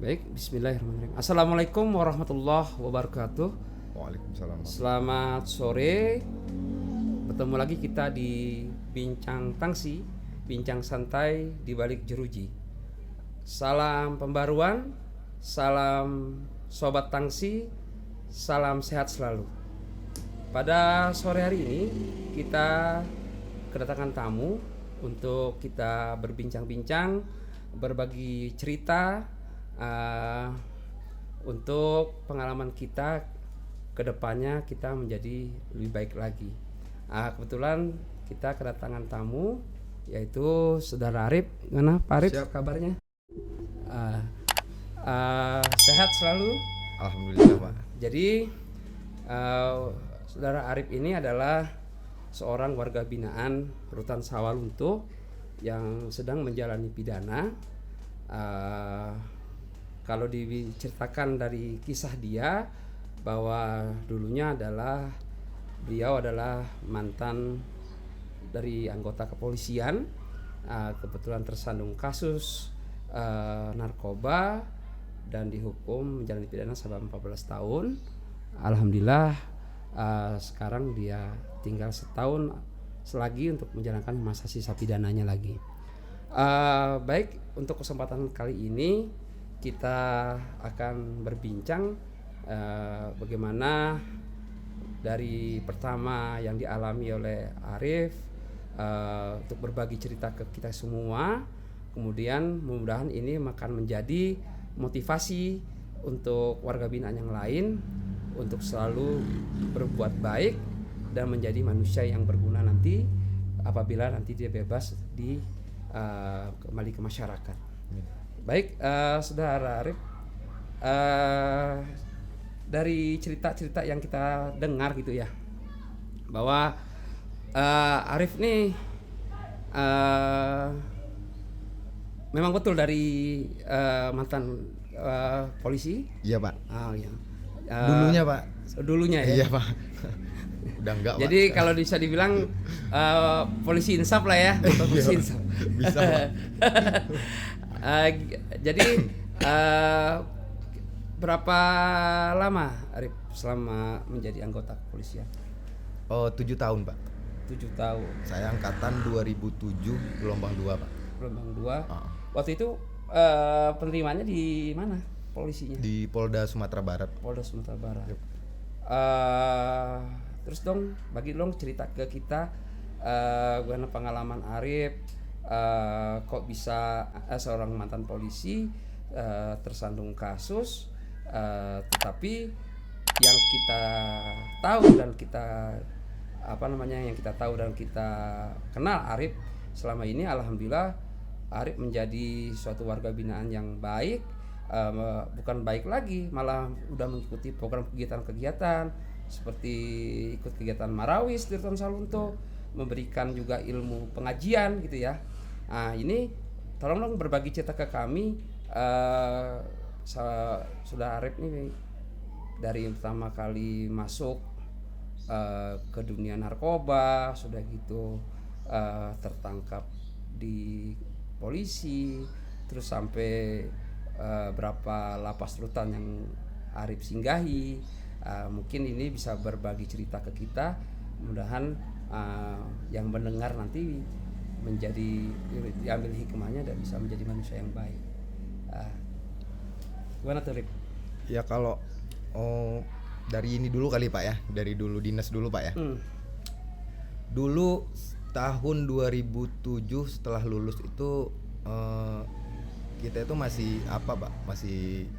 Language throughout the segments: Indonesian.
Baik, bismillahirrahmanirrahim. Assalamualaikum warahmatullahi wabarakatuh. Waalaikumsalam. Selamat sore. Bertemu lagi kita di Bincang Tangsi, bincang santai di balik jeruji. Salam pembaruan, salam sobat tangsi, salam sehat selalu. Pada sore hari ini kita kedatangan tamu untuk kita berbincang-bincang, berbagi cerita untuk pengalaman kita ke depannya kita menjadi lebih baik lagi. Kebetulan kita kedatangan tamu yaitu Saudara Arif. Gimana Pak Arif? Siap. Kabarnya? Sehat selalu? Alhamdulillah, Pak. Jadi Saudara Arif ini adalah seorang warga binaan Rutan Sawalunto yang sedang menjalani pidana. Kalau diceritakan dari kisah dia bahwa dulunya beliau adalah mantan dari anggota kepolisian, kebetulan tersandung kasus narkoba dan dihukum menjalani pidana selama 14 tahun. Alhamdulillah sekarang dia tinggal setahun selagi untuk menjalankan masa sisa pidananya lagi. Baik, untuk kesempatan kali ini kita akan berbincang bagaimana dari pertama yang dialami oleh Arif untuk berbagi cerita ke kita semua. Kemudian mudah-mudahan ini akan menjadi motivasi untuk warga binaan yang lain untuk selalu berbuat baik dan menjadi manusia yang berguna nanti apabila nanti dia bebas kembali ke masyarakat. Baik, Saudara Arif, dari cerita-cerita yang kita dengar gitu ya, bahwa Arif nih memang betul dari mantan polisi. Iya, Pak. Iya. Dulunya, Pak. Dulunya ya. Iya, Pak. Udah enggak, Jadi Pak. kalau bisa dibilang polisi insaf lah ya, atau polisi insaf. Bisa, Pak. Jadi berapa lama Arif selama menjadi anggota kepolisian? Oh, 7 tahun, Pak. 7 tahun. Saya angkatan 2007 gelombang 2, Pak. Gelombang 2. Ah. Waktu itu penerimaannya di mana polisinya? Di Polda Sumatera Barat. Polda Sumatera Barat. Yep. Terus dong bagi dong cerita ke kita bagaimana pengalaman Arif, kok bisa seorang mantan polisi tersandung kasus, tetapi yang kita tahu dan kita kenal Arif selama ini, alhamdulillah Arif menjadi suatu warga binaan yang baik. Bukan baik lagi, malah udah mengikuti program kegiatan-kegiatan seperti ikut kegiatan Marawis di Rutan Sawalunto, memberikan juga ilmu pengajian gitu ya. Ini tolong dong berbagi cerita ke kami, sudah Arif ini dari pertama kali masuk ke dunia narkoba, sudah gitu tertangkap di polisi, terus sampai berapa lapas rutan yang Arif singgahi. Mungkin ini bisa berbagi cerita ke kita, mudah-mudahan yang mendengar nanti diambil hikmahnya dan bisa menjadi manusia yang baik. Gimana tuh Rip? Ya kalau dari ini dulu kali, Pak ya. Dari dulu dinas dulu, Pak ya. Dulu tahun 2007 setelah lulus itu kita itu masih Pak? Masih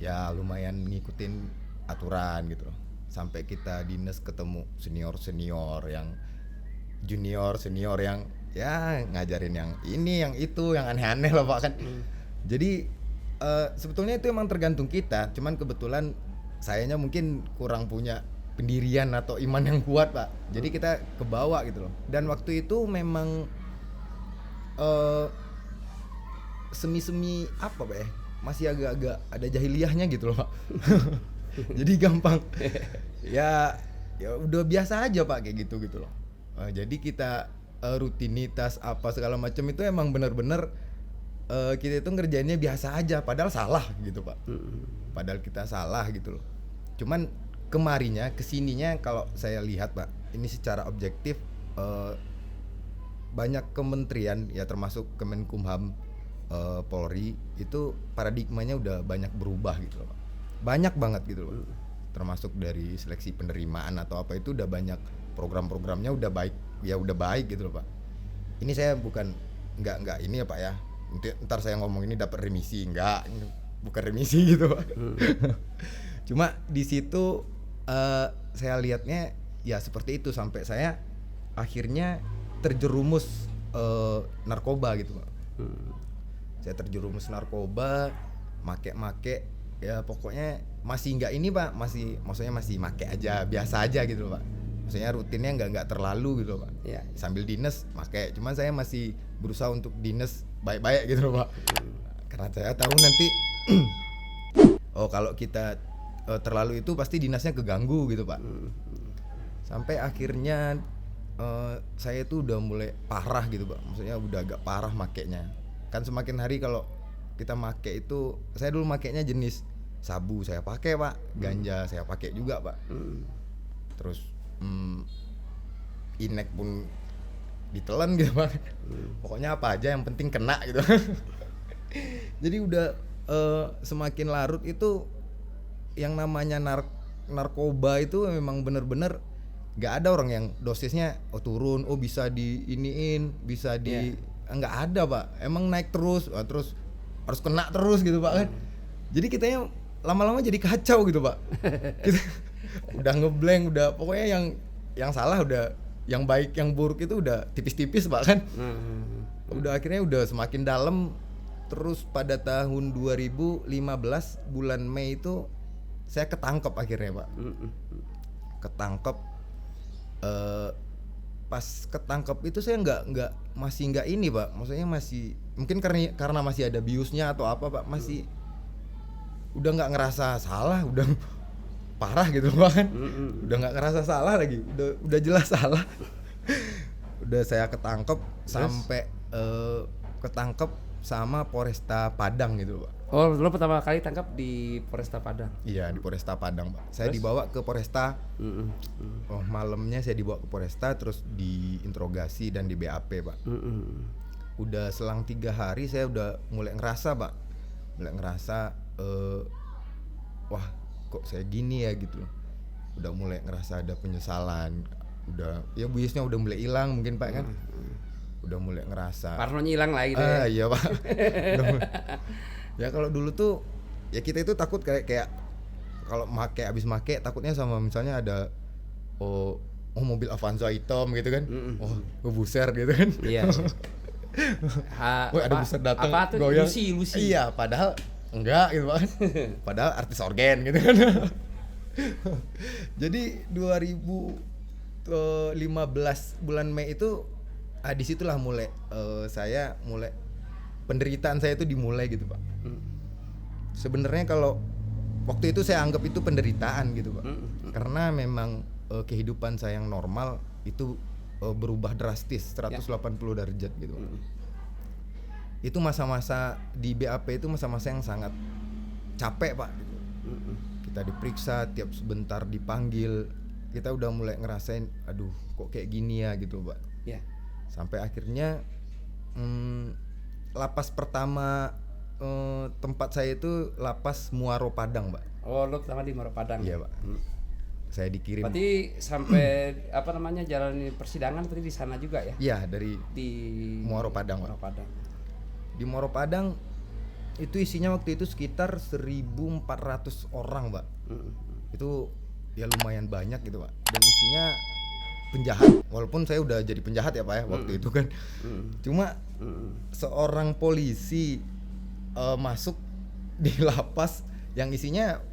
ya lumayan ngikutin aturan gitu loh. Sampai kita dinas ketemu senior yang junior, senior yang ya ngajarin yang ini, yang itu, yang aneh-aneh lah, Pak kan. Jadi sebetulnya itu emang tergantung kita. Cuman kebetulan sayanya mungkin kurang punya pendirian atau iman yang kuat, Pak. Jadi kita kebawa gitu loh. Dan waktu itu memang semi-semi Pak ya, masih agak-agak ada jahiliyahnya gitu loh, Pak. Jadi gampang ya udah biasa aja, Pak, kayak gitu loh. Jadi kita rutinitas apa segala macam itu emang benar-benar kita itu ngerjainnya biasa aja, padahal salah gitu Pak. Padahal kita salah gitu loh. Cuman kesininya kalau saya lihat Pak, ini secara objektif banyak kementerian ya termasuk Kemenkumham, Polri itu paradigmanya udah banyak berubah gitu loh Pak. Banyak banget gitu loh. Termasuk dari seleksi penerimaan atau apa itu udah banyak program-programnya udah baik gitu loh Pak. Ini saya nggak ini ya Pak ya. Ntar saya ngomong ini dapat remisi, bukan remisi gitu Pak. Cuma di situ saya lihatnya ya seperti itu sampai saya akhirnya terjerumus narkoba gitu Pak. Saya terjerumus narkoba, make ya pokoknya masih nggak ini Pak, maksudnya masih make aja, biasa aja gitu loh Pak. Maksudnya rutinnya nggak terlalu gitu loh Pak. Ya. Sambil dinas make, cuman saya masih berusaha untuk dinas baik-baik gitu loh Pak. Karena saya tahu nanti kalau kita terlalu itu pasti dinasnya keganggu gitu Pak. Sampai akhirnya saya tuh udah mulai parah gitu Pak. Maksudnya udah agak parah makainya. Kan semakin hari kalau kita make itu, saya dulu makainya jenis sabu saya pakai Pak, ganja saya pakai juga Pak. Terus inek pun ditelan gitu Pak. Pokoknya apa aja yang penting kena gitu. Jadi udah semakin larut itu yang namanya narkoba itu memang bener-bener nggak ada orang yang dosisnya turun, bisa diiniin, bisa di nggak ada Pak. Emang naik terus harus kena terus gitu Pak kan. Jadi kitanya lama-lama jadi kacau gitu Pak. Kita udah ngeblank, udah pokoknya yang salah udah, yang baik yang buruk itu udah tipis-tipis Pak kan. Udah akhirnya udah semakin dalam. Terus pada tahun 2015 bulan Mei itu saya ketangkep akhirnya Pak. Ketangkep. Pas ketangkep itu saya masih nggak ini Pak. Maksudnya masih mungkin karena masih ada biusnya atau apa Pak, masih udah nggak ngerasa salah, udah parah gitu Pak kan. Udah nggak ngerasa salah lagi, udah jelas salah. Udah saya ketangkep sampai ketangkep sama Polresta Padang gitu Pak. Oh, lo pertama kali tangkap di Polresta Padang? Iya, di Polresta Padang Pak. Saya dibawa ke Polresta. Malamnya saya dibawa ke Polresta, terus diinterogasi dan di BAP Pak. Udah selang 3 hari saya udah mulai ngerasa Pak. Wah kok saya gini ya gitu. Udah mulai ngerasa ada penyesalan. Udah ya biusnya udah mulai hilang mungkin Pak kan. Udah mulai ngerasa parnonya hilang lagi gitu ya. Iya Pak. Ya kalau dulu tuh ya kita itu takut kayak kalau abis make takutnya sama misalnya ada mobil Avanza hitam gitu kan. Buser gitu kan. Iya. Ada buser datang apa tuh? goyang. Lucy. Iya, padahal enggak gitu kan. Padahal artis organ gitu kan. Jadi 2015 bulan Mei itu disitulah mulai penderitaan saya itu dimulai gitu Pak. Sebenarnya kalau waktu itu saya anggap itu penderitaan gitu Pak. Karena memang kehidupan saya yang normal itu berubah drastis 180 derajat gitu Pak. Itu masa-masa di BAP itu masa-masa yang sangat capek Pak gitu. Kita diperiksa tiap sebentar dipanggil. Kita udah mulai ngerasain aduh kok kayak gini ya gitu Pak. Yeah. Sampai akhirnya lapas pertama tempat saya itu lapas Muaro Padang Pak. Oh, lo pertama di Muaro Padang. Iya Pak. Saya dikirim. Berarti sampai jalani persidangan berarti di sana juga ya? Iya, di Muaro Padang Pak. Di Muaro Padang itu isinya waktu itu sekitar 1.400 orang Pak. Itu ya lumayan banyak gitu Pak. Dan isinya penjahat, walaupun saya udah jadi penjahat ya Pak ya waktu itu kan. Cuma seorang polisi masuk di lapas yang isinya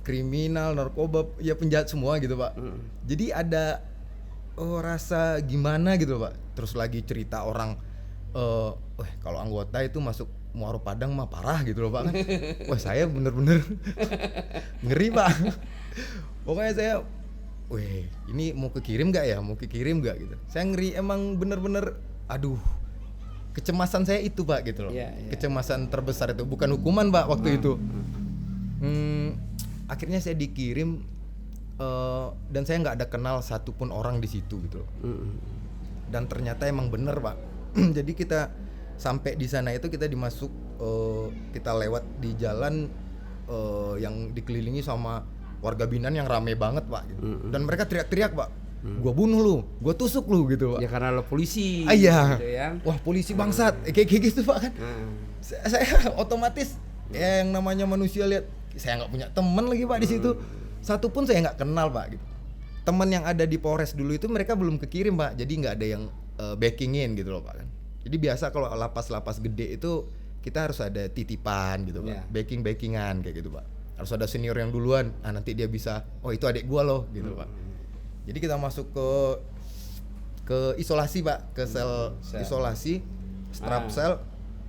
kriminal, narkoba, ya penjahat semua gitu Pak. Jadi ada rasa gimana gitu Pak. Terus lagi cerita orang kalau anggota itu masuk Muaro Padang mah parah gitu loh Pak kan. Wah saya bener-bener ngeri Pak. Pokoknya saya ini mau kekirim gak ya, gitu. Saya ngeri emang bener-bener aduh kecemasan saya itu Pak gitu loh. Iya, iya. Kecemasan terbesar itu bukan hukuman Pak waktu itu. Akhirnya saya dikirim dan saya nggak ada kenal satupun orang di situ gitu loh. Dan ternyata emang bener Pak. Jadi kita sampai di sana itu kita kita lewat di jalan yang dikelilingi sama warga binaan yang rame banget Pak gitu. Dan mereka teriak-teriak Pak, gua bunuh lu, gua tusuk lu gitu Pak. Ya karena lo polisi. Iya. Gitu ya. Wah polisi bangsat, kayak gitu Pak kan. Saya otomatis ya yang namanya manusia lihat, saya nggak punya teman lagi Pak di situ. Satu pun saya nggak kenal Pak gitu. Teman yang ada di Polres dulu itu mereka belum kekirim Pak, jadi nggak ada yang backingin gitu loh Pak kan. Jadi biasa kalau lapas-lapas gede itu kita harus ada titipan gitu Pak, backingan kayak gitu Pak. Harus ada senior yang duluan, nanti dia bisa, oh itu adik gua loh gitu Pak. Jadi kita masuk ke isolasi Pak, ke sel isolasi, strap sel.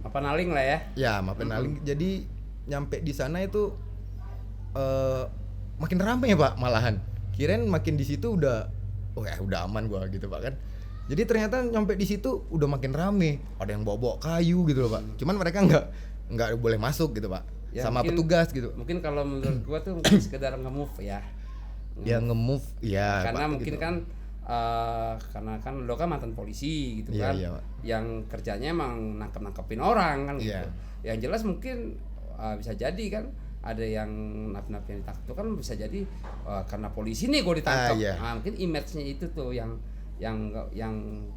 Mapenaling lah ya. Ya, Mapenaling. Jadi nyampe di sana itu makin rame ya Pak malahan. Kirain makin di situ udah aman gua gitu Pak kan. Jadi ternyata nyampe di situ udah makin rame. Ada yang bawa kayu gitu loh Pak. Cuman mereka nggak boleh masuk gitu Pak. Ya, sama mungkin, petugas gitu. Mungkin kalau menurut gua tuh mungkin sekedar nge-move ya. Ya nge-move ya. Karena Pak, mungkin gitu. Kan karena kan lo kan mantan polisi gitu kan. Iya, yang kerjanya emang nangkep-nangkepin orang kan gitu. Yang jelas mungkin bisa jadi kan ada yang nap-nap yang ditangkap itu kan bisa jadi karena polisi nih gue ditangkap. Nah, mungkin image-nya itu tuh yang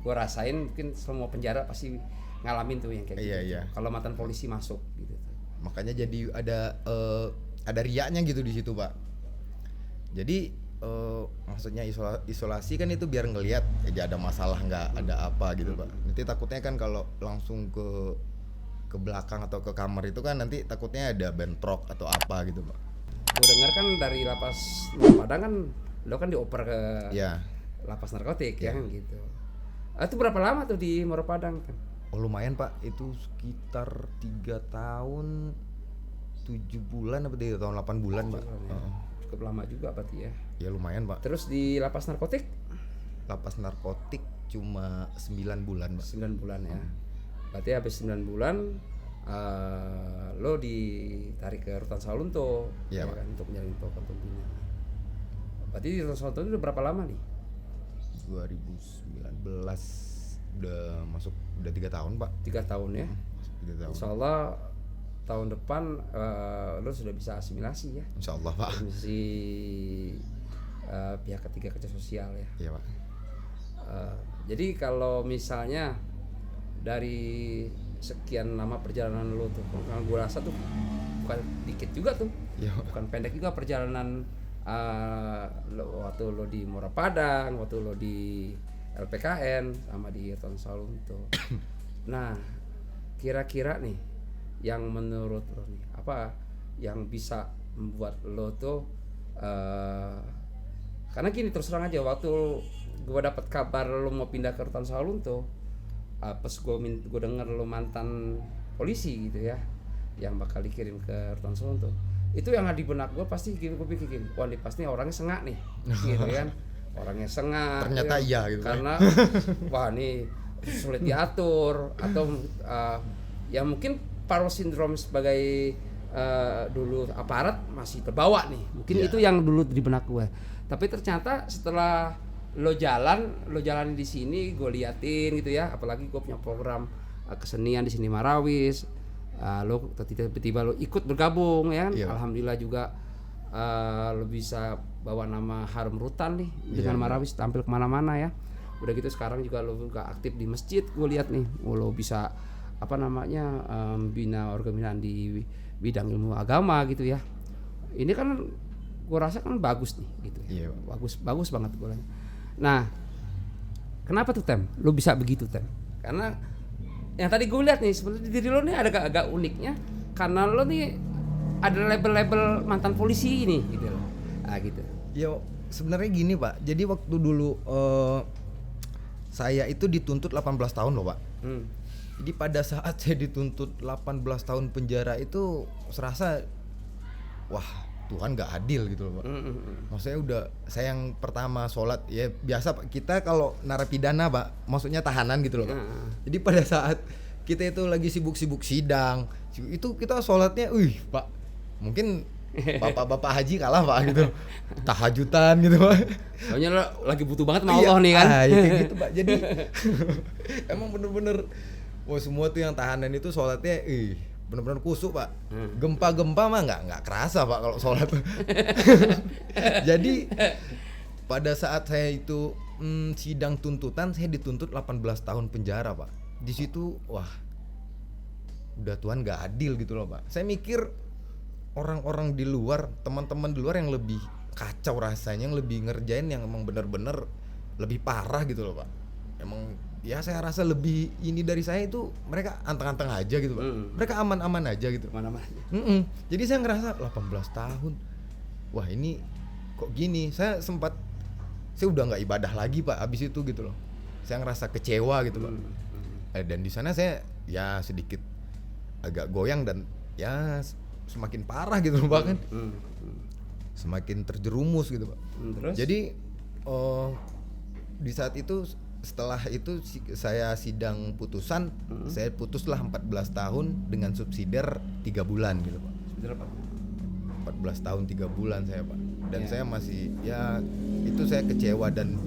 gue rasain, mungkin semua penjara pasti ngalamin tuh yang kayak gitu. Kalau mantan polisi masuk gitu. Makanya jadi ada riaknya gitu di situ Pak. Jadi maksudnya isolasi kan itu biar ngelihat aja ada masalah nggak, ada apa gitu Pak. Nanti takutnya kan kalau langsung ke belakang atau ke kamar itu kan nanti takutnya ada bentrok atau apa gitu Pak. Gue dengar kan dari lapas Padang kan lo kan dioper ke lapas narkotik ya kan gitu. Itu berapa lama tuh di Muara Padang kan? Oh lumayan Pak, itu sekitar 3 tahun 7 bulan apa 3 tahun 8 bulan Pak. Ya. Cukup lama juga berarti ya. Ya lumayan Pak. Terus di lapas narkotik? Lapas narkotik cuma 9 bulan Pak. 9 bulan ya. Berarti habis 9 bulan lo ditarik ke Rutan Salunto ya kan, untuk menjalani program pembinaan. Berarti di Rutan Salunto itu udah berapa lama nih? 2019 udah 3 tahun Pak. 3 tahun ya. 3 tahun. Insyaallah tahun depan lo sudah bisa asimilasi ya. Insyaallah Pak. Asimilasi pihak ketiga kerja sosial ya. Iya Pak. Jadi kalau misalnya dari sekian lama perjalanan lo tuh, kalau gue rasa tuh bukan dikit juga tuh, bukan pendek juga perjalanan waktu lo di Muara Padang, waktu lo di LPKN sama di Rutan Salunto. Nah, kira-kira nih yang menurut lo nih apa yang bisa membuat lo tuh karena gini terus terang aja, waktu gue dapat kabar lo mau pindah ke Rutan Salunto, pas gue denger lo mantan polisi gitu ya, yang bakal dikirim ke Rutan Salunto, itu yang ada di benak gue pasti gue pikir gini, wah ini pasti orangnya sengak nih gitu kan, orangnya sengak ternyata ya, iya gitu karena wah ini sulit diatur atau ya mungkin Paro Syndrome sebagai dulu aparat masih terbawa nih, mungkin itu yang dulu di benak gue. Tapi ternyata setelah lo jalan di sini, gue liatin gitu ya, apalagi gue punya program kesenian di sini Marawis, lo tiba-tiba lo ikut bergabung ya kan. Alhamdulillah juga lo bisa bawa nama harum Rutan nih dengan Marawis tampil kemana-mana ya. Udah gitu sekarang juga lo juga aktif di masjid, gue lihat nih, lo bisa bina organisasi di bidang ilmu agama gitu ya. Ini kan gue rasa kan bagus nih gitu. Bagus banget gue. Nah, kenapa tuh Tem? Lo bisa begitu Tem? Karena yang tadi gue lihat nih sebenarnya diri lo nih ada agak uniknya, karena lo nih ada label-label mantan polisi ini gitu loh. Gitu. Ya sebenarnya gini Pak. Jadi waktu dulu saya itu dituntut 18 tahun loh Pak. Jadi pada saat saya dituntut 18 tahun penjara itu serasa wah Tuhan nggak adil gitu loh Pak. Maksudnya saya yang pertama sholat ya biasa Pak, kita kalau narapidana Pak, maksudnya tahanan gitu loh Pak. Jadi pada saat kita itu lagi sibuk-sibuk sidang, itu kita sholatnya, Pak, mungkin bapak-bapak haji kalah Pak gitu, tahajudan gitu Pak. Soalnya lo lagi butuh banget sama Allah nih kan. Ya kayak gitu Pak. Jadi emang bener-bener, wah semua tuh yang tahanan itu sholatnya, bener-bener kusuk Pak. Gempa-gempa mah nggak kerasa Pak kalau sholat. Jadi pada saat saya itu sidang tuntutan, saya dituntut 18 tahun penjara Pak. Di situ wah, udah Tuhan nggak adil gitu loh Pak. Saya mikir orang-orang di luar, teman-teman di luar yang lebih kacau rasanya, yang lebih ngerjain yang emang bener-bener lebih parah gitu loh Pak. Emang ya saya rasa lebih ini dari saya itu, mereka anteng-anteng aja gitu Pak. Mereka aman-aman aja gitu. Mana-mana. Jadi saya ngerasa 18 tahun. Wah ini kok gini? Saya udah nggak ibadah lagi Pak abis itu gitu loh. Saya ngerasa kecewa gitu Pak. Dan di sana saya ya sedikit agak goyang dan ya semakin parah gitu loh Pak kan. Semakin terjerumus gitu Pak. Terus? Jadi di saat itu, setelah itu saya sidang putusan, saya putuslah 14 tahun dengan subsidiar 3 bulan gitu Pak. Subsidiar apa? 14 tahun 3 bulan saya Pak. Dan saya masih, ya itu saya kecewa dan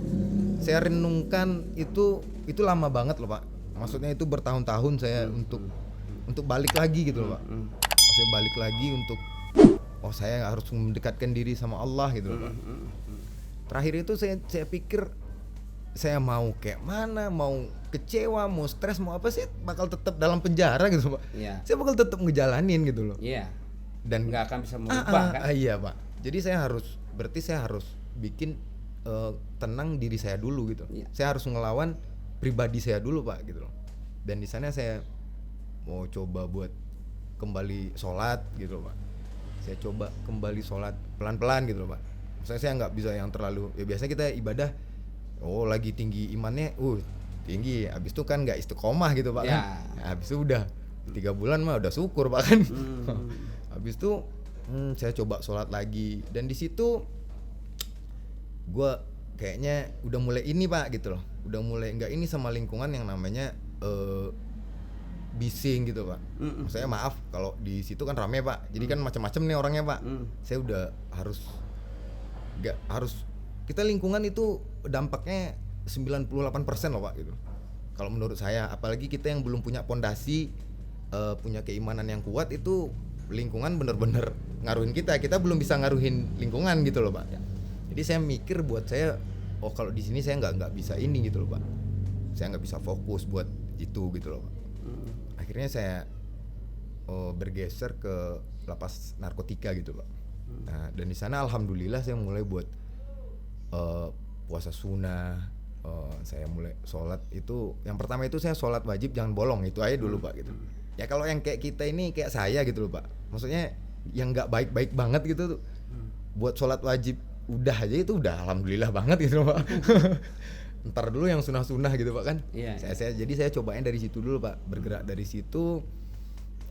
saya renungkan itu lama banget loh Pak. Maksudnya itu bertahun-tahun saya untuk balik lagi gitu loh Pak. Saya balik lagi untuk saya harus mendekatkan diri sama Allah gitu loh Pak. Terakhir itu saya pikir saya mau kayak mana, mau kecewa, mau stres, mau apa sih, bakal tetap dalam penjara gitu Pak. Saya bakal tetap ngejalanin gitu loh. Dan nggak akan bisa merubah kan? Iya Pak. Jadi saya harus bikin tenang diri saya dulu gitu. Saya harus ngelawan pribadi saya dulu Pak gitu loh. Dan di sana saya mau coba buat kembali sholat gitu loh Pak. Saya coba kembali sholat pelan-pelan gitu loh Pak. Maksudnya saya nggak bisa yang terlalu, ya biasanya kita ibadah lagi tinggi imannya, tinggi, habis itu kan nggak istiqomah gitu Pak kan. Habis itu udah 3 bulan mah udah syukur Pak kan. Habis itu saya coba sholat lagi, dan di situ gue kayaknya udah mulai ini Pak gitu loh, udah mulai nggak ini sama lingkungan yang namanya bising gitu Pak. Maksudnya maaf kalau di situ kan rame Pak, jadi kan macam-macam nih orangnya Pak. Saya udah harus kita lingkungan itu dampaknya 98% loh Pak gitu. Kalau menurut saya, apalagi kita yang belum punya pondasi, punya keimanan yang kuat, itu lingkungan bener-bener ngaruhin kita belum bisa ngaruhin lingkungan gitu loh Pak. Jadi saya mikir buat saya, kalau di sini saya nggak bisa ini gitu loh Pak. Saya nggak bisa fokus buat itu gitu loh Pak. Akhirnya saya bergeser ke lapas narkotika gitu Pak. Nah, dan di sana alhamdulillah saya mulai buat puasa sunnah. Saya mulai sholat itu, yang pertama itu saya sholat wajib jangan bolong, itu aja dulu Pak gitu. Ya kalau yang kayak kita ini, kayak saya gitu loh Pak, maksudnya yang nggak baik-baik banget gitu tuh, buat sholat wajib udah aja itu udah alhamdulillah banget gitu loh Pak. Ntar dulu yang sunah-sunah gitu Pak kan. Jadi saya cobain dari situ dulu Pak, bergerak dari situ.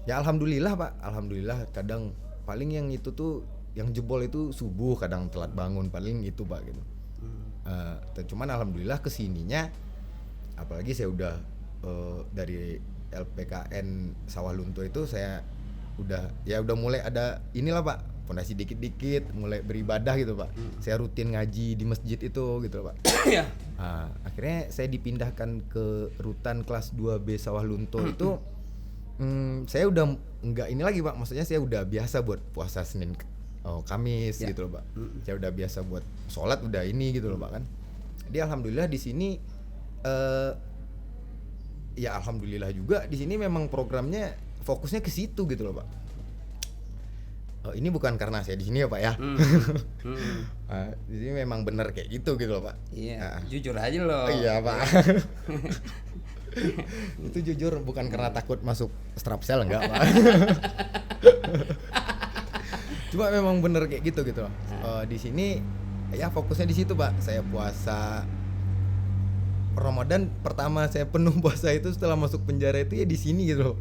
Ya alhamdulillah Pak, alhamdulillah. Kadang paling yang itu tuh, yang jebol itu subuh, kadang telat bangun, paling itu Pak gitu. Cuman alhamdulillah kesininya, apalagi saya udah dari LPKN Sawah Lunto itu saya udah mulai ada inilah Pak, fondasi dikit-dikit, mulai beribadah gitu Pak. Saya rutin ngaji di masjid itu gitu Pak. Akhirnya saya dipindahkan ke rutan kelas 2B Sawah Lunto itu. Saya udah nggak ini lagi Pak, maksudnya saya udah biasa buat puasa Senin Kamis gitu loh Pak. Saya udah biasa buat sholat, udah ini gitu loh Pak kan. Jadi alhamdulillah di sini ya alhamdulillah juga di sini memang programnya fokusnya ke situ gitu loh Pak. Ini bukan karena saya di sini ya Pak ya. Di sini memang benar kayak gitu loh Pak. Jujur aja loh. Iya Pak. Itu jujur, bukan karena takut masuk strapsel, enggak Pak. Cuma memang bener kayak gitu loh. Di sini ya fokusnya di situ Pak. Saya puasa Ramadan pertama saya penuh puasa itu setelah masuk penjara itu ya di sini gitu loh.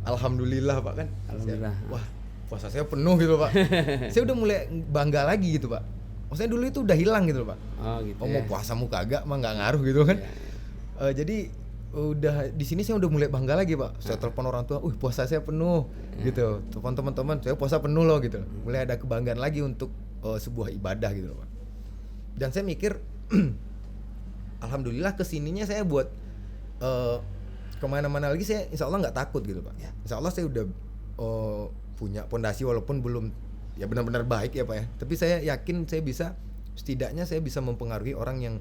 Alhamdulillah Pak kan. Alhamdulillah. Wah, puasa saya penuh gitu Pak. Saya udah mulai bangga lagi gitu Pak. Maksudnya dulu itu udah hilang gitu loh Pak. Gitu mau puasa mau kagak mah nggak ngaruh gitu kan. Jadi udah di sini saya udah mulai bangga lagi pak. Saya telepon orang tua, puasa saya penuh gitu. Telepon teman-teman, saya puasa penuh loh gitu. Mulai ada kebanggaan lagi untuk sebuah ibadah gitu loh pak. Dan saya mikir, alhamdulillah kesininya saya buat kemana-mana lagi saya insya Allah nggak takut gitu pak. Insya Allah saya udah punya pondasi walaupun belum ya benar-benar baik ya pak ya. Tapi saya yakin saya bisa, setidaknya saya bisa mempengaruhi orang yang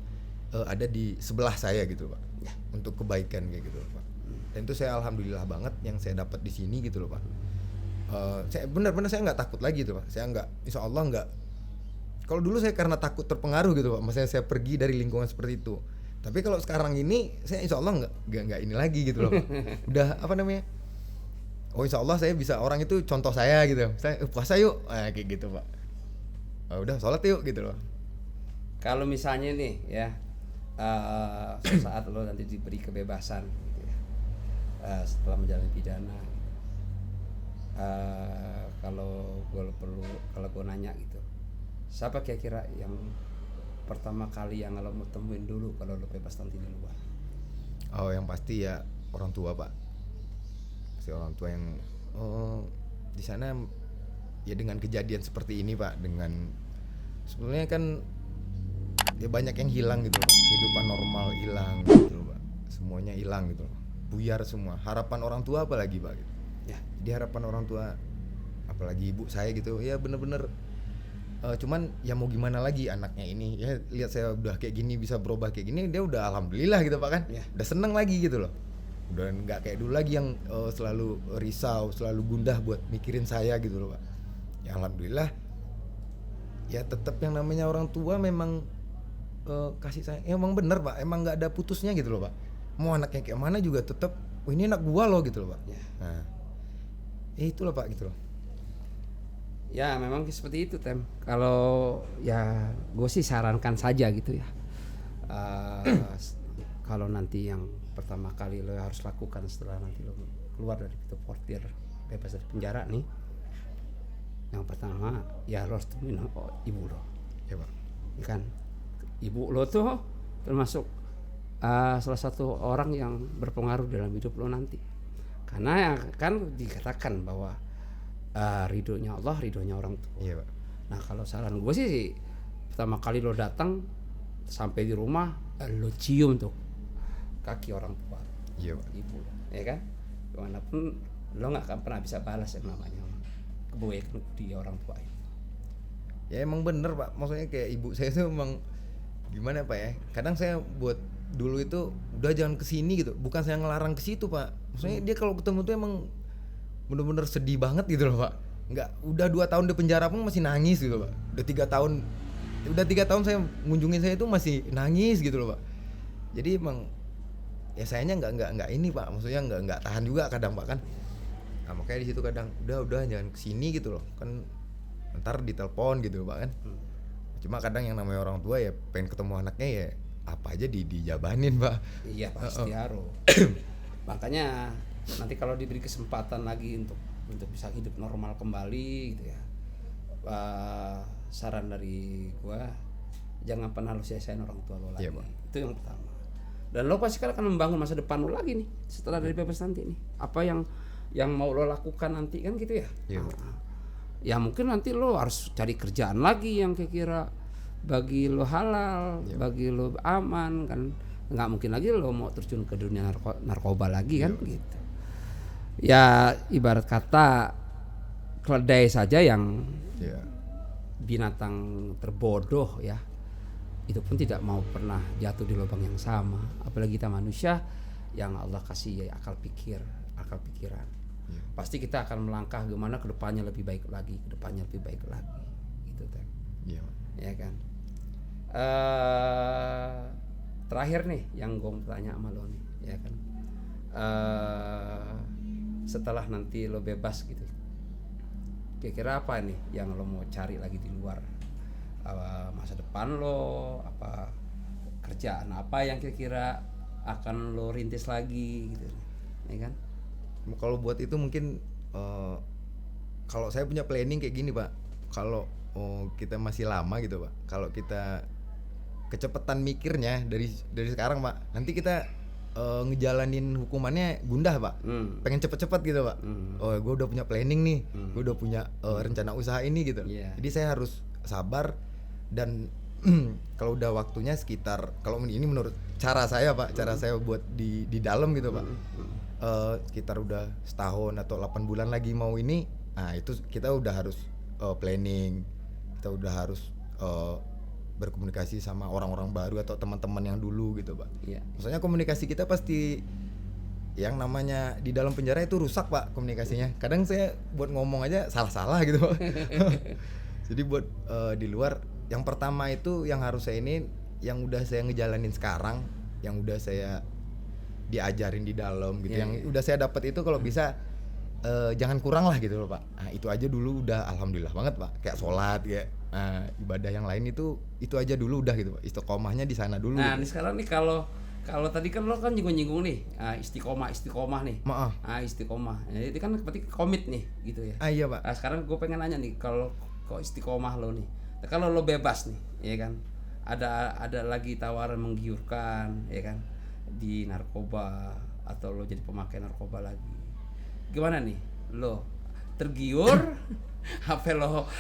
ada di sebelah saya gitu pak, untuk kebaikan kayak gitu loh pak. Dan itu saya alhamdulillah banget yang saya dapat di sini gitu loh pak. Saya benar-benar saya nggak takut lagi tuh pak. Saya nggak, insya Allah nggak. Kalau dulu saya karena takut terpengaruh gitu pak, maksudnya saya pergi dari lingkungan seperti itu. Tapi kalau sekarang ini saya insya Allah nggak ini lagi gitu loh pak. Udah apa namanya? Insya Allah saya bisa, orang itu contoh saya gitu. Saya puasa yuk, kayak gitu pak. Udah sholat yuk gitu loh. Kalau misalnya nih ya, saat lo nanti diberi kebebasan gitu ya, setelah menjalani pidana, kalau gue nanya gitu, siapa kira-kira yang pertama kali yang lo mau temuin dulu kalau lo bebas nanti di luar? Yang pasti ya orang tua pak. Si orang tua yang di sana ya dengan kejadian seperti ini pak, dengan sebenarnya kan ya banyak yang hilang gitu loh. Kehidupan normal hilang gitu loh pak. Semuanya hilang gitu loh. Buyar semua. Harapan orang tua apalagi pak gitu. Ya. Jadi harapan orang tua, apalagi ibu saya gitu, ya bener-bener cuman ya mau gimana lagi anaknya ini ya, lihat saya udah kayak gini, bisa berubah kayak gini, dia udah alhamdulillah gitu pak kan. Udah seneng lagi gitu loh. Udah nggak kayak dulu lagi yang selalu risau, selalu gundah buat mikirin saya gitu loh pak. Ya alhamdulillah. Ya tetap yang namanya orang tua memang kasih sayang, emang bener pak, emang nggak ada putusnya gitu loh pak. Mau anaknya kayak mana juga tetap, ini anak gua loh gitu loh pak. Nah, itulah pak gitu loh. Ya memang seperti itu Tem. Kalau ya gue sih sarankan saja gitu ya. Kalau nanti yang pertama kali lo harus lakukan setelah nanti lo keluar dari pintu portir, bebas dari penjara nih, yang pertama ya lo harus temuin ibu lo. Ya pak. Ya kan, ibu lo tuh termasuk salah satu orang yang berpengaruh dalam hidup lo nanti. Karena kan dikatakan bahwa ridhonya Allah, ridhonya orang tua. Iya pak. Nah kalau saran gue sih, pertama kali lo datang sampai di rumah, lo cium tuh kaki orang tua. Iya pak. Ibu, ya kan? Dimanapun lo nggak akan pernah bisa balas yang namanya kebaikan dia orang tua itu. Ya emang bener pak, maksudnya kayak ibu saya tuh emang gimana pak ya, kadang saya buat dulu itu udah jangan kesini gitu, bukan saya ngelarang ke situ pak, maksudnya dia kalau ketemu tuh emang bener-bener sedih banget gitu loh pak. Nggak, udah 2 tahun di penjara pun masih nangis gitu pak. Udah 3 tahun saya ngunjungin saya itu masih nangis gitu loh pak. Jadi emang ya sayanya nggak ini pak, maksudnya nggak tahan juga kadang pak kan. Nah, makanya di situ kadang udah jangan kesini gitu loh kan, ntar ditelepon gitu pak kan. Cuma kadang yang namanya orang tua ya pengen ketemu anaknya ya apa aja dijabanin pak. Iya pasti harus. Makanya nanti kalau diberi kesempatan lagi untuk bisa hidup normal kembali gitu ya, saran dari gua jangan pernah lo sia-siain orang tua lo lagi. Iya, itu yang pertama. Dan lo pasti kan akan membangun masa depan lo lagi nih setelah dari bebas nanti nih. Apa yang mau lo lakukan nanti kan gitu ya. Iya. Ya mungkin nanti lo harus cari kerjaan lagi yang kira-kira bagi lo halal, bagi lo aman kan. Nggak mungkin lagi lo mau terjun ke dunia narkoba lagi kan gitu. Ya ibarat kata keledai saja yang binatang terbodoh ya, itu pun tidak mau pernah jatuh di lubang yang sama, apalagi kita manusia yang Allah kasih akal pikiran. Pasti kita akan melangkah gimana ke depannya lebih baik lagi, gitu Tem. Ya kan. Terakhir nih yang gue mau tanya sama lo nih, ya kan. Setelah nanti lo bebas gitu, kira-kira apa nih yang lo mau cari lagi di luar? Masa depan lo, apa kerjaan apa yang kira-kira akan lo rintis lagi gitu, ya kan? Kalau buat itu mungkin kalau saya punya planning kayak gini pak, kalau kita masih lama gitu pak, kalau kita kecepatan mikirnya dari sekarang pak, nanti kita ngejalanin hukumannya gundah pak, pengen cepet-cepet gitu pak. Oh gue udah punya planning nih, gue udah punya rencana usaha ini gitu. Yeah. Jadi saya harus sabar dan kalau udah waktunya sekitar, kalau ini menurut cara saya pak, cara saya buat di dalam gitu pak, sekitar udah setahun atau 8 bulan lagi mau ini, nah itu kita udah harus planning, kita udah harus berkomunikasi sama orang-orang baru atau teman-teman yang dulu gitu pak. Iya. Maksudnya komunikasi kita pasti yang namanya di dalam penjara itu rusak pak komunikasinya. Kadang saya buat ngomong aja salah-salah gitu pak. Jadi buat di luar, yang pertama itu yang harus saya ini, yang udah saya ngejalanin sekarang, yang udah saya diajarin di dalam gitu, yang udah saya dapat itu kalau bisa jangan kurang lah gitu loh pak. Nah itu aja dulu udah alhamdulillah banget pak. Kayak sholat kayak ibadah yang lain itu aja dulu udah gitu pak. Istiqomahnya di sana dulu. Nah gitu. ini sekarang nih kalau tadi kan lo kan nyinggung nih istiqomah nih. Maaf. Istiqomah. Nah, itu kan berarti komit nih gitu ya. Iya pak. Nah, sekarang gue pengen nanya nih, kalau kok istiqomah lo nih. Nah, kalau lo bebas nih, ya kan. Ada lagi tawaran menggiurkan, ya kan, di narkoba atau lo jadi pemakai narkoba lagi. Gimana nih? Lo tergiur apa lo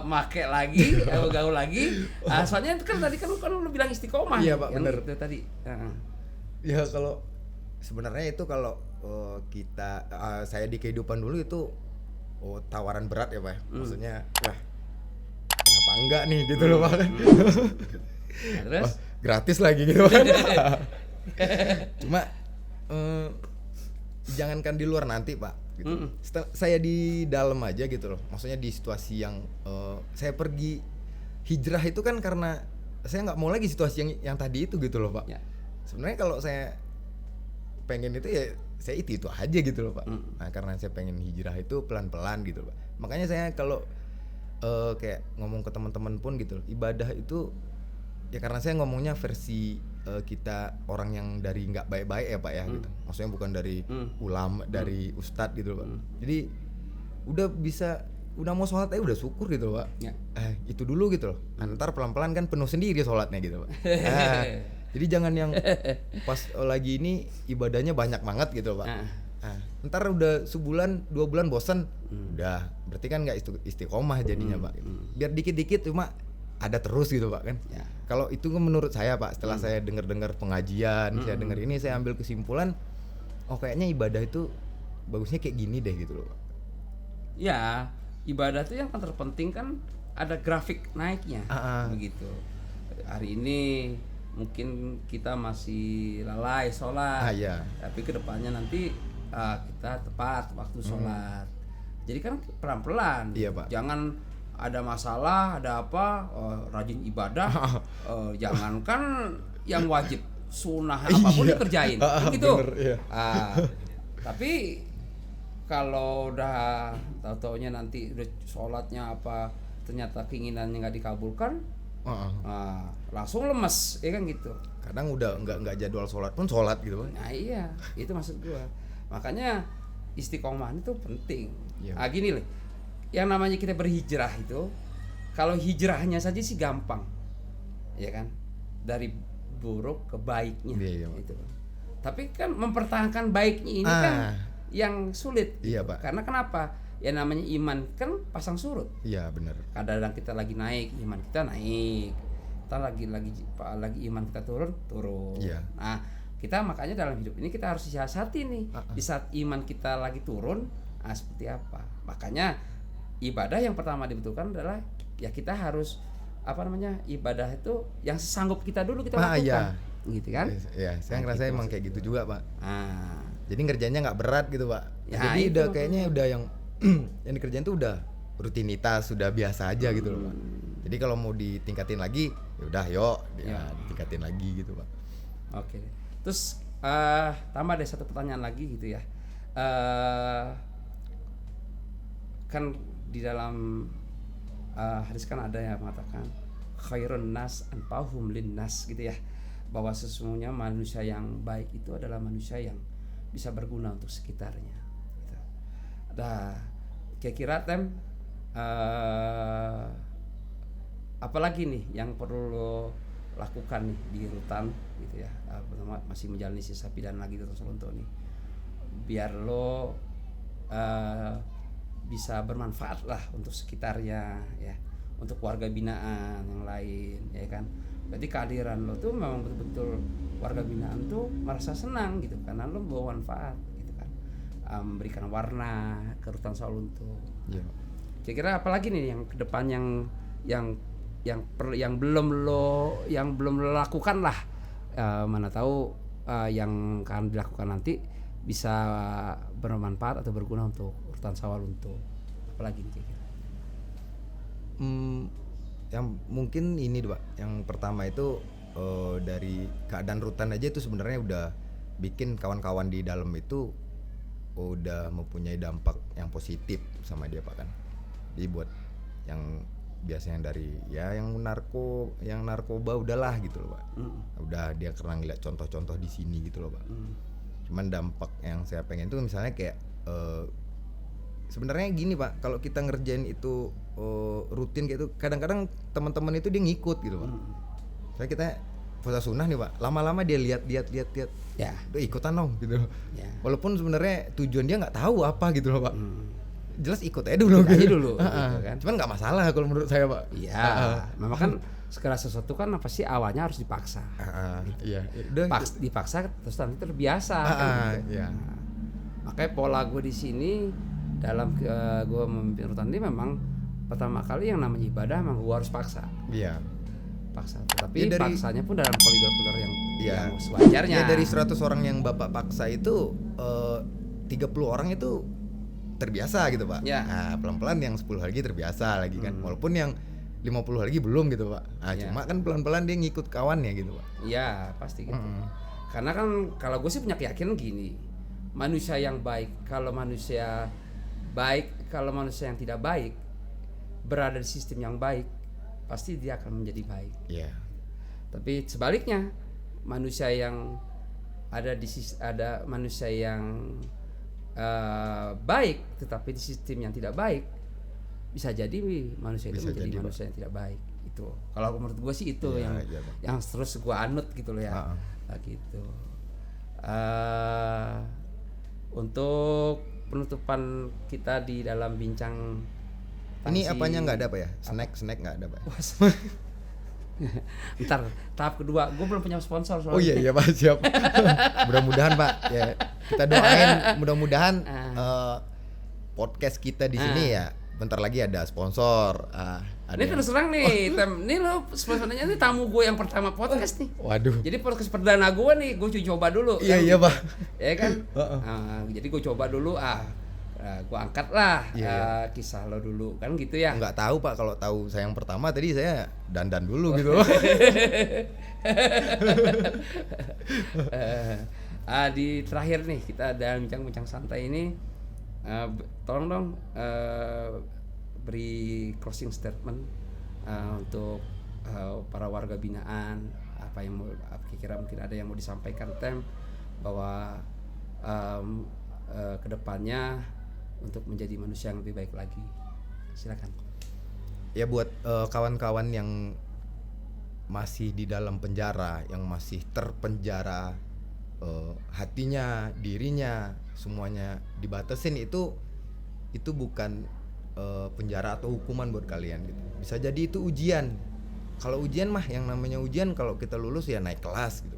make lagi, gaul lagi? Soalnya kan tadi kan lo bilang istiqomah. Iya pak, bener. Itu tadi. Ya kalau sebenarnya itu kalau kita saya di kehidupan dulu itu tawaran berat ya pak. Maksudnya wah kenapa enggak nih gitu loh pak kan. Nah, terus wah, gratis lagi gitu kan. Cuma jangankan di luar nanti pak gitu. Saya di dalam aja gitu loh. Maksudnya di situasi yang saya pergi hijrah itu kan karena saya nggak mau lagi situasi yang tadi itu gitu loh pak. Ya. Sebenarnya kalau saya pengen itu ya saya itu aja gitu loh pak. Nah karena saya pengen hijrah itu pelan-pelan gitu loh pak. Makanya saya kalau kayak ngomong ke teman-teman pun gitu loh, ibadah itu ya karena saya ngomongnya versi kita orang yang dari nggak baik-baik ya pak ya gitu. Maksudnya bukan dari ulama, dari ustadz gitu loh pak. Jadi udah mau sholat aja udah syukur gitu loh pak. Ya. Itu dulu gitu loh. Ntar pelan-pelan kan penuh sendiri sholatnya gitu pak. Jadi jangan yang pas lagi ini ibadahnya banyak banget gitu loh pak. Ntar udah sebulan 2 bulan bosan, udah berarti kan nggak istiqomah jadinya pak. Biar dikit-dikit cuma ada terus gitu pak kan. Ya. Kalau itu kan menurut saya pak, setelah saya dengar pengajian, saya dengar ini, saya ambil kesimpulan, oh kayaknya ibadah itu bagusnya kayak gini deh gitu loh pak. Ya, ibadah itu yang terpenting kan ada grafik naiknya, begitu. Hari ini mungkin kita masih lalai sholat, Iya. tapi kedepannya nanti kita tepat waktu sholat. Jadi kan pelan-pelan, Iya, Pak. jangan ada masalah, ada apa, rajin ibadah, jangankan yang wajib, sunnah apapun dikerjain, begitu. Bener, iya. Tapi kalau udah tahu-taunya nanti udah sholatnya apa ternyata keinginannya nggak dikabulkan, langsung lemes, ya kan gitu. Kadang udah nggak jadwal sholat pun sholat gitu kan. Nah iya, itu maksud gua. Makanya istiqomah itu penting. Iya. Gini loh, yang namanya kita berhijrah itu, kalau hijrahnya saja sih gampang, ya kan, dari buruk ke baiknya, Iya. itu. Tapi kan mempertahankan baiknya ini kan yang sulit. Iya, gitu. Pak. Karena kenapa? Ya namanya iman kan pasang surut. Iya benar. Kadang-kadang kita lagi naik, iman kita naik. Kita lagi iman kita turun. Iya. Nah, kita makanya dalam hidup ini kita harus siasati nih. Di saat iman kita lagi turun, seperti apa? Makanya ibadah yang pertama dibutuhkan adalah ya kita harus ibadah itu yang sesanggup kita dulu kita lakukan. Iya. Gitu kan? Iya, saya ngerasa gitu emang kayak gitu juga, Pak. Ah. Jadi ngerjainnya nggak berat gitu, Pak. Ya, Jadi itu udah makanya. kayaknya udah yang dikerjain tuh udah rutinitas, sudah biasa aja gitu loh, Pak. Jadi kalau mau ditingkatin lagi, ya udah yuk ditingkatin lagi gitu, Pak. Oke. Terus tambah deh satu pertanyaan lagi gitu ya. Kan di dalam hadis kan ada yang mengatakan khairun nas anfa'uhum linnas gitu ya. Bahwa sesungguhnya manusia yang baik itu adalah manusia yang bisa berguna untuk sekitarnya. Gitu. Nah, kira-kira apalagi nih yang perlu lo lakukan nih di rutan gitu ya, pertama masih menjalani sisa pidana lagi di Rutan Sawalunto nih, biar lo bisa bermanfaat lah untuk sekitarnya ya, untuk warga binaan yang lain ya kan. Berarti kehadiran lo tuh memang betul-betul warga binaan tuh merasa senang gitu karena lo bawa manfaat gitu kan, memberikan warna ke Rutan Sawalunto. Iya. Kira-kira apalagi nih yang ke depan yang belum lo lakukan lah, mana tahu yang akan dilakukan nanti bisa bermanfaat atau berguna untuk Rutan Sawalunto. Apalagi nih kira-kira? Yang mungkin ini Pak, yang pertama itu dari keadaan rutan aja itu sebenarnya udah bikin kawan-kawan di dalam itu udah mempunyai dampak yang positif sama dia Pak kan. Jadi buat yang biasanya dari ya yang narkoba udahlah gitu loh Pak. Udah dia karena ngeliat contoh-contoh di sini gitu loh Pak. Cuman dampak yang saya pengen tuh misalnya kayak sebenarnya gini Pak, kalau kita ngerjain itu rutin kayak itu, kadang-kadang teman-teman itu dia ngikut gitu Pak. Soalnya kita puasa sunnah nih Pak, lama-lama dia lihat ya, udah ikutan dong gitu. Ya. Walaupun sebenarnya tujuan dia nggak tahu apa gitu loh Pak. Jelas ikut aja dulu gitu kan. Cuman nggak masalah kalau menurut saya Pak. Iya. Memang kan segala sesuatu kan pasti awalnya harus dipaksa. Gitu. Iya. Dipaksa terus nanti terbiasa. Kan, gitu. Iya. Makanya pola gue di sini dalam gue memimpin rutan ini memang pertama kali yang namanya ibadah memang gue harus paksa. Iya. Paksa. Tapi ya paksanya pun dalam koridor-koridor yang Ya sewajarnya. dari 100 orang yang Bapak paksa itu 30 orang itu terbiasa gitu Pak. Ya. Nah, pelan-pelan yang 10 lagi terbiasa lagi kan. Walaupun yang 50 lagi belum gitu Pak. Nah, cuma kan pelan-pelan dia ngikut kawannya gitu Pak. Iya, pasti gitu. Karena kan kalau gue sih punya keyakinan gini. Manusia yang baik, kalau manusia yang tidak baik berada di sistem yang baik, pasti dia akan menjadi baik. Iya. Tapi sebaliknya, manusia yang ada manusia yang baik tetapi di sistem yang tidak baik, bisa jadi manusia itu menjadi manusia yang tidak baik. Itu kalau menurut gue sih itu yang terus gue anut gitu loh ya. Gitu. Untuk penutupan kita di dalam bincang ini apanya nggak ada Pak ya? Snack nggak ada Pak? Ntar tahap kedua, gue belum punya sponsor soalnya. Oh iya Pak, siap. Mudah-mudahan Pak ya, kita doain mudah-mudahan podcast kita di sini ya bentar lagi ada sponsor. Ini terus terang nih, ini lo sponsornya ini tamu gue yang pertama podcast nih. Waduh. Jadi podcast perdana gue nih, gue coba dulu. Iya Pak. Ya kan. Jadi gue coba dulu gue angkat lah kisah lo dulu kan gitu ya. Nggak tahu Pak, kalau tahu saya yang pertama tadi saya dandan dulu gitu. Di terakhir nih kita ada bincang-bincang santai ini, tolong dong beri closing statement untuk para warga binaan, apa yang mau kira mungkin ada yang mau disampaikan Tem bahwa kedepannya untuk menjadi manusia yang lebih baik lagi. Silakan. Ya buat kawan-kawan yang masih di dalam penjara, yang masih terpenjara, hatinya, dirinya, semuanya dibatasin, itu bukan penjara atau hukuman buat kalian gitu. Bisa jadi itu ujian. Kalau ujian mah yang namanya ujian, kalau kita lulus ya naik kelas gitu.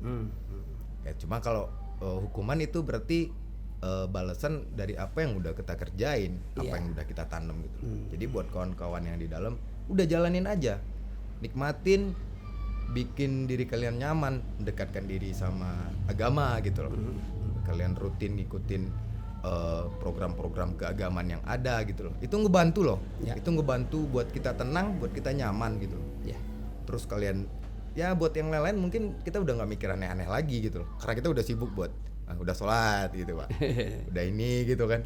Ya cuma kalau hukuman itu berarti balasan dari apa yang udah kita kerjain, apa yang udah kita tanam gitu. Jadi buat kawan-kawan yang di dalam, udah jalanin aja, nikmatin, bikin diri kalian nyaman, mendekatkan diri sama agama gitu loh. Kalian rutin ngikutin program-program keagamaan yang ada gitu loh. Itu ngebantu loh. Itu ngebantu buat kita tenang, buat kita nyaman gitu. Terus kalian ya buat yang lain-lain mungkin kita udah nggak mikir aneh-aneh lagi gitu loh. Karena kita udah sibuk buat udah sholat gitu Pak. Udah ini gitu kan.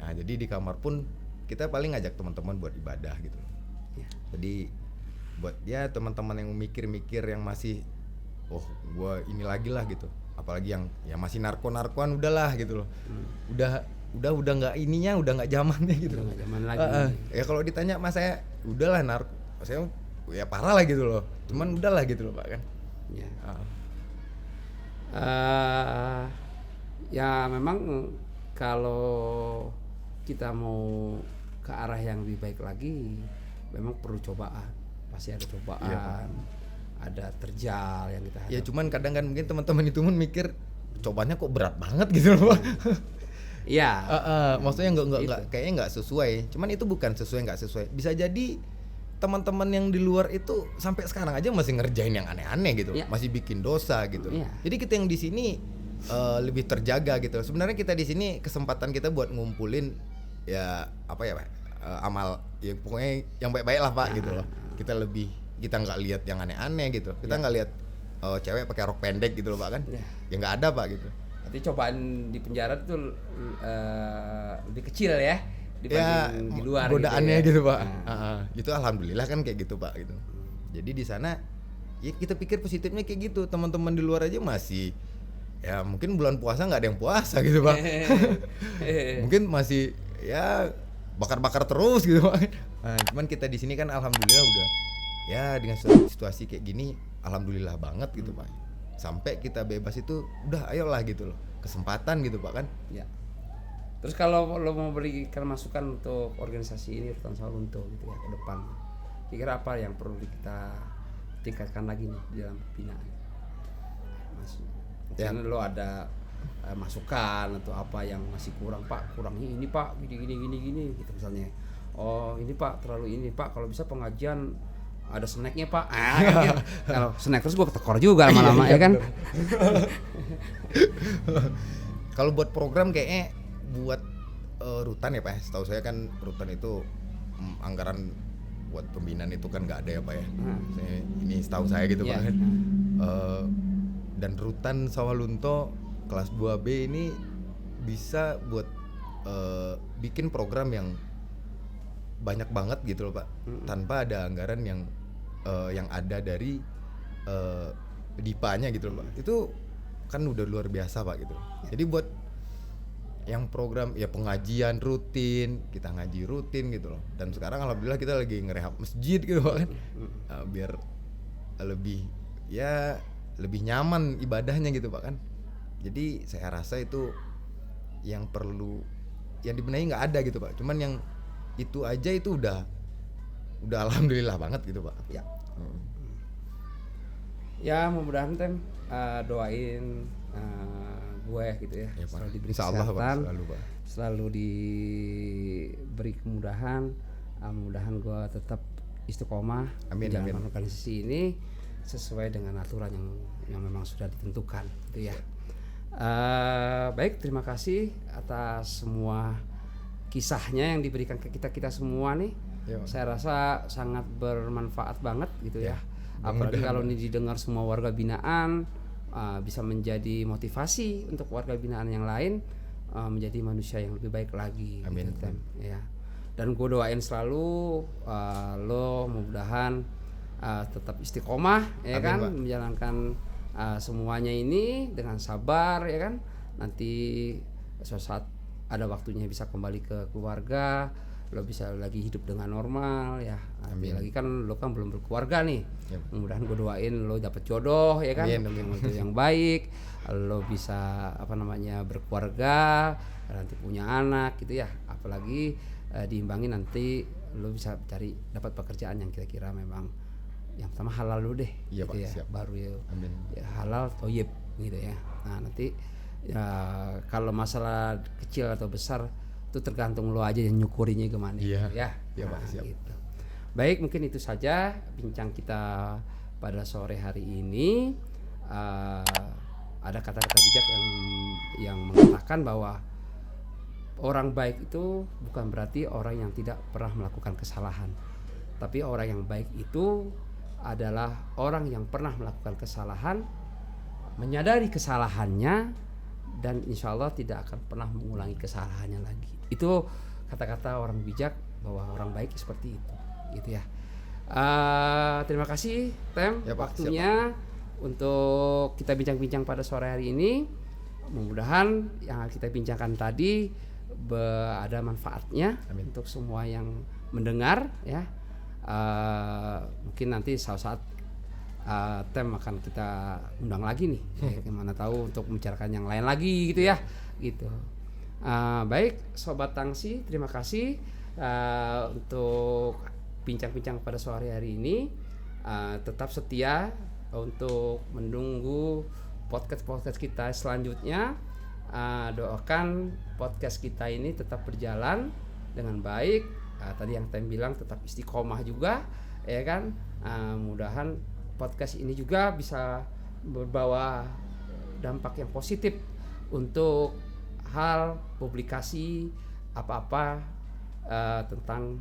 Nah jadi di kamar pun kita paling ngajak teman-teman buat ibadah gitu. Jadi buat ya teman-teman yang mikir-mikir yang masih gua ini lagi lah gitu. Apalagi yang ya masih narkoan udahlah gitu loh. Udah nggak ininya, udah nggak zamannya gitu. Udah nggak zaman lagi. Ya kalau ditanya mas saya udahlah saya ya parah lah gitu loh. Cuman udahlah gitu loh Pak kan. Ya. Ah. Ya memang kalau kita mau ke arah yang lebih baik lagi, memang perlu cobaan. Pasti ada cobaan, Iya, Pak. ada terjal yang kita Ya hadapi. cuman kadang kan mungkin teman-teman itu mikir cobanya kok berat banget gitu loh Pak. Iya. Maksudnya nggak Gitu. kayaknya nggak sesuai. Cuman itu bukan sesuai nggak sesuai. Bisa jadi teman-teman yang di luar itu sampai sekarang aja masih ngerjain yang aneh-aneh gitu, Iya. masih bikin dosa gitu. Iya. Jadi kita yang di sini lebih terjaga gitu. Sebenarnya kita di sini kesempatan kita buat ngumpulin ya apa ya Pak, amal ya pokoknya yang baik-baik lah Pak gitu loh. Kita nggak lihat yang aneh-aneh gitu. Kita nggak lihat cewek pakai rok pendek gitu loh Pak kan. Ya. Ya nggak ada Pak gitu. Berarti cobaan di penjara itu lebih kecil ya dibanding di luar. Godaannya ya. gitu Pak. Nah. Itu alhamdulillah kan kayak gitu Pak gitu. Jadi di sana ya kita pikir positifnya kayak gitu. Teman-teman di luar aja masih ya mungkin bulan puasa nggak ada yang puasa gitu Pak. Mungkin masih ya bakar-bakar terus gitu Pak. Nah, cuman kita di sini kan alhamdulillah udah ya dengan situasi kayak gini alhamdulillah banget gitu Pak. Sampai kita bebas itu udah ayolah gitu loh. Kesempatan gitu Pak kan. Ya. Terus kalau lo mau berikan masukan untuk organisasi ini Rutan Sawalunto gitu ya ke depan, kira-kira apa yang perlu kita tingkatkan lagi nih di dalam pembinaan? Mas, mungkin lo ada masukan atau apa yang masih kurang Pak, kurangnya ini Pak, gini gitu misalnya. Oh ini Pak terlalu ini Pak, kalau bisa pengajian ada snacknya Pak. Gitu. Kalau snack terus gue ketekor juga lama-lama ya kan. Kalau buat program kayaknya buat rutan ya Pak ya. Setahu saya kan rutan itu anggaran buat pembinaan itu kan nggak ada ya Pak ya. Ini setahu saya gitu Pak. Yeah. Dan rutan Sawalunto kelas 2B ini bisa buat bikin program yang banyak banget gitu loh Pak. Tanpa ada anggaran yang ada dari DIPA-nya gitu loh Pak. Itu kan udah luar biasa Pak gitu. Jadi buat yang program ya pengajian rutin, kita ngaji rutin gitu loh. Dan sekarang alhamdulillah kita lagi ngerehab masjid gitu Pak kan. Biar lebih nyaman ibadahnya gitu Pak kan. Jadi saya rasa itu yang dibenahi nggak ada gitu Pak. Cuman yang itu aja itu udah alhamdulillah banget gitu Pak. Ya. Ya mudah-mudahan Tem doain gue gitu ya, Ya, Pak. selalu diberi Insya Allah, Pak. kesehatan, Selalu, Pak. selalu diberi kemudahan, mudah-mudahan gue tetap istiqomah Amin, menjalankan amin. organisasi ini sesuai dengan aturan yang memang sudah ditentukan gitu ya. Baik, terima kasih atas semua kisahnya yang diberikan ke kita semua nih. Ya, Pak. Saya rasa sangat bermanfaat banget gitu ya. Apalagi mudah-mudahan, kalau ini didengar semua warga binaan, bisa menjadi motivasi untuk warga binaan yang lain menjadi manusia yang lebih baik lagi. Amin. Gitu, Tem. Ya. Dan gue doain selalu lo mudah-mudahan tetap istiqomah ya. Amin, kan, Pak. Menjalankan semuanya ini dengan sabar ya kan. Nanti suatu saat ada waktunya bisa kembali ke keluarga, lo bisa lagi hidup dengan normal ya. Nanti lagi kan lo kan belum berkeluarga nih. Yep. Mudah-mudahan gue doain lo dapet jodoh ya kan, yang baik, lo bisa berkeluarga, nanti punya anak gitu ya. Apalagi diimbangi nanti lo bisa dapat pekerjaan yang kira-kira memang yang pertama halal dulu deh. Iya, gitu Pak, ya. siap. Baru ya halal toyib gitu ya. Nah nanti ya kalau masalah kecil atau besar itu tergantung lo aja yang nyukurinya gimana. Iya. Ya. Iya, Pak, siap. Gitu. Baik, mungkin itu saja bincang kita pada sore hari ini. Ada kata-kata bijak yang mengatakan bahwa orang baik itu bukan berarti orang yang tidak pernah melakukan kesalahan, tapi orang yang baik itu adalah orang yang pernah melakukan kesalahan, menyadari kesalahannya, dan insya Allah tidak akan pernah mengulangi kesalahannya lagi. Itu kata-kata orang bijak bahwa orang baik seperti itu, gitu ya. Terima kasih Tem, Ya, Pak, waktunya untuk kita bincang-bincang pada sore hari ini. Mudah-mudahan yang kita bincangkan tadi ada manfaatnya. Amin. Untuk semua yang mendengar ya. Mungkin nanti suatu saat Tem akan kita undang lagi nih. Gimana tahu untuk membicarakan yang lain lagi gitu ya. Gitu. Baik Sobat Tangsi, terima kasih untuk bincang-bincang pada sore hari ini. Tetap setia untuk menunggu podcast kita selanjutnya. Doakan podcast kita ini tetap berjalan dengan baik. Tadi yang Tem bilang tetap istiqomah juga, ya kan. Mudahan podcast ini juga bisa berbawa dampak yang positif untuk hal publikasi apa-apa tentang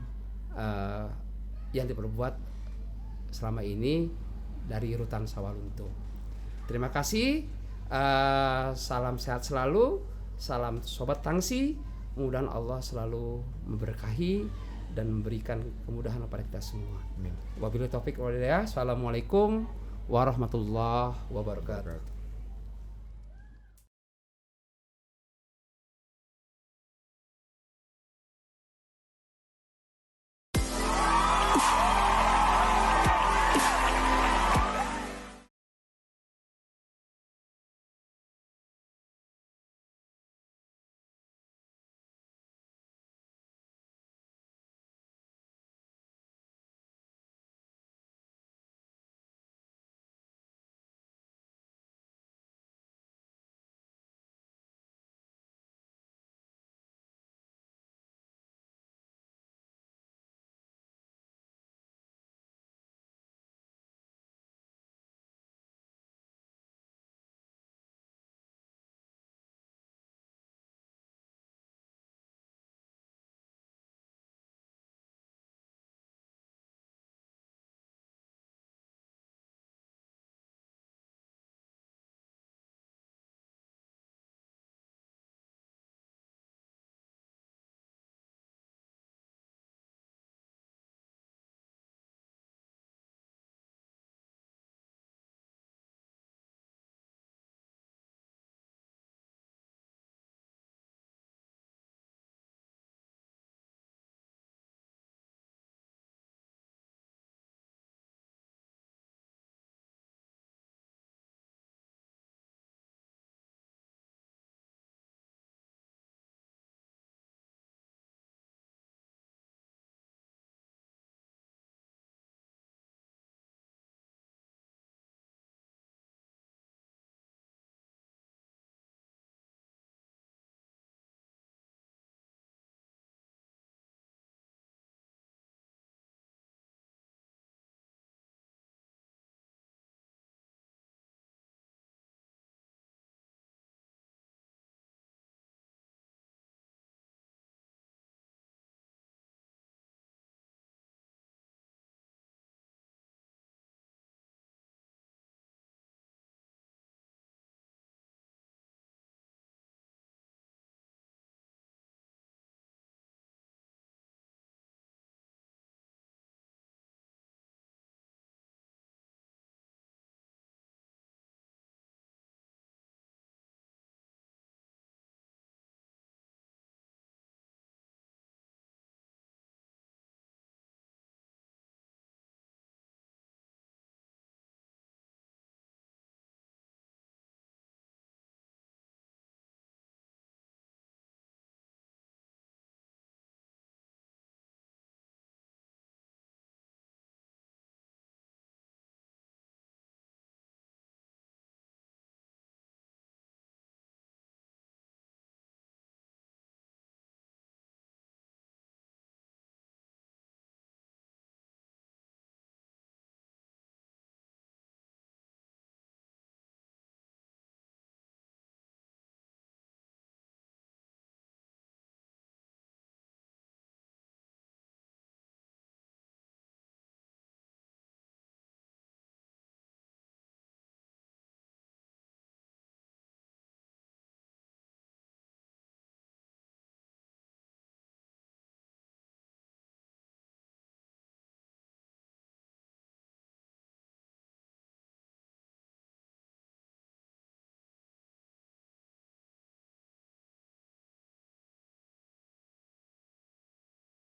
yang diperbuat selama ini dari Rutan Sawalunto. Terima kasih. Salam sehat selalu, salam Sobat Tangsi. Mudah-mudahan Allah selalu memberkahi dan memberikan kemudahan kepada kita semua. Wabillahi taufik wal hidayah. Assalamualaikum warahmatullahi wabarakatuh.